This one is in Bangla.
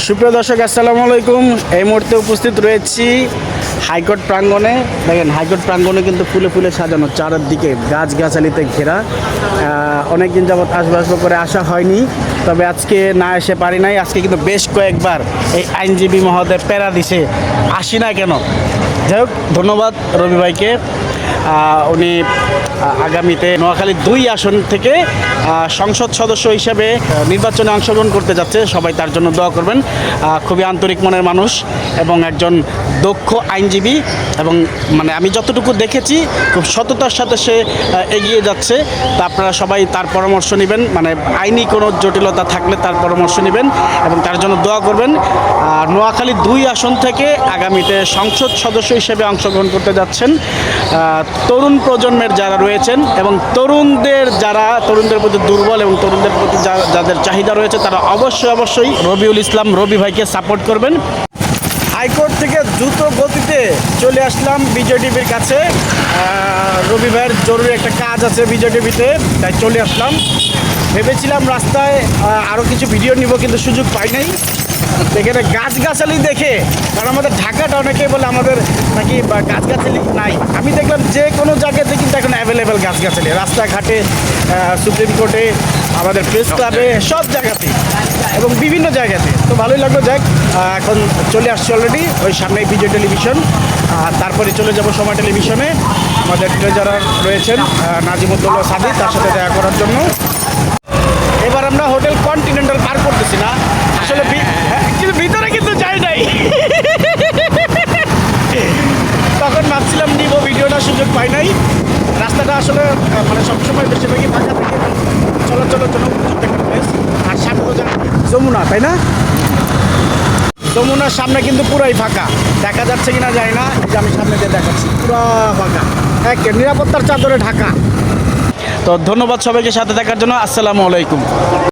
সুপ্রিয় দর্শক আসসালামু আলাইকুম। এই মুহূর্তে উপস্থিত রয়েছি হাইকোর্ট প্রাঙ্গণে। দেখেন হাইকোর্ট প্রাঙ্গণে কিন্তু ফুলে ফুলে সাজানো, চারদিকে গাছগাছালিতে ঘেরা। অনেক দিন যাবৎ আসবো করে আসা হয়নি, তবে আজকে না এসে পারি নাই। আজকে কিন্তু বেশ কয়েকবার এই আইনজীবী মহোদয় প্যারা দিছে, আসি না কেন। যাই হোক, ধন্যবাদ রবি ভাইকে। উনি আগামীতে নোয়াখালী 2 আসন থেকে সংসদ সদস্য হিসেবে নির্বাচনে অংশগ্রহণ করতে যাচ্ছে। সবাই তার জন্য দোয়া করবেন। খুবই আন্তরিক মনের মানুষ এবং একজন দক্ষ আইনজীবী, এবং মানে আমি যতটুকু দেখেছি খুব সততার সাথে সে এগিয়ে যাচ্ছে। তা আপনারা সবাই তার পরামর্শ নেবেন, মানে আইনি কোনো জটিলতা থাকলে তার পরামর্শ নেবেন এবং তার জন্য দোয়া করবেন। নোয়াখালী 2 আসন থেকে আগামীতে সংসদ সদস্য হিসেবে অংশগ্রহণ করতে যাচ্ছেন তরুণ প্রজন্মের যারা রয়েছেন এবং তরুণদের প্রতি দুর্বল এবং তরুণদের প্রতি যাদের চাহিদা রয়েছে, তারা অবশ্যই রবিউল ইসলাম রবি ভাইকে সাপোর্ট করবেন। হাইকোর্ট থেকে দ্রুত গতিতে চলে আসলাম বিজয় টিভির কাছে। রবি ভাইয়ের জরুরি একটা কাজ আছে বিজয় টিভিতে, তাই চলে আসলাম। ভেবেছিলাম রাস্তায় আরও কিছু ভিডিও নিব, কিন্তু সুযোগ পাই নাই। এখানে গাছগাছালি দেখে, কারণ আমাদের ঢাকাটা অনেকেই বলে আমাদের নাকি গাছগাছালি নাই। আমি দেখলাম যে কোনো জায়গাতে কিন্তু এখন অ্যাভেলেবেল গাছগাছালি, রাস্তাঘাটে, সুপ্রিম কোর্টে, আমাদের প্রেস ক্লাবে, সব জায়গাতেই এবং বিভিন্ন জায়গাতে। তো ভালোই লাগলো। যাক, এখন চলে আসছি অলরেডি ওই সামনে বিজয় টেলিভিশন। তারপরে চলে যাব সময় টেলিভিশনে, আমাদের ট্রেজারার রয়েছেন নাজিমুদ্দৌলা সাদি, তার সাথে দেখা করার জন্য। এবার আমরা হোটেল কন্টিনেন্টাল পার করতেছি না, আসলে কিন্তু ভিতরে কিন্তু যাই নাই। তখন ভাবছিলাম নিব ভিডিওটা, সুযোগ পাই নাই। রাস্তাটা আসলে মানে সবসময় বেশিরভাগই ফাঁকা থাকে, চলাচলের জন্য উপযুক্ত একটা প্লেস। আর সামনে যমুনা, তাই না? যমুনার সামনে কিন্তু পুরাই ফাঁকা, দেখা যাচ্ছে কিনা যায় না। এই যে আমি সামনে দিয়ে দেখাচ্ছি, পুরা ফাঁকা, নিরাপত্তার চাদরে ঢাকা। তো ধন্যবাদ সবাইকে সাথে থাকার জন্য। আসসালামু আলাইকুম।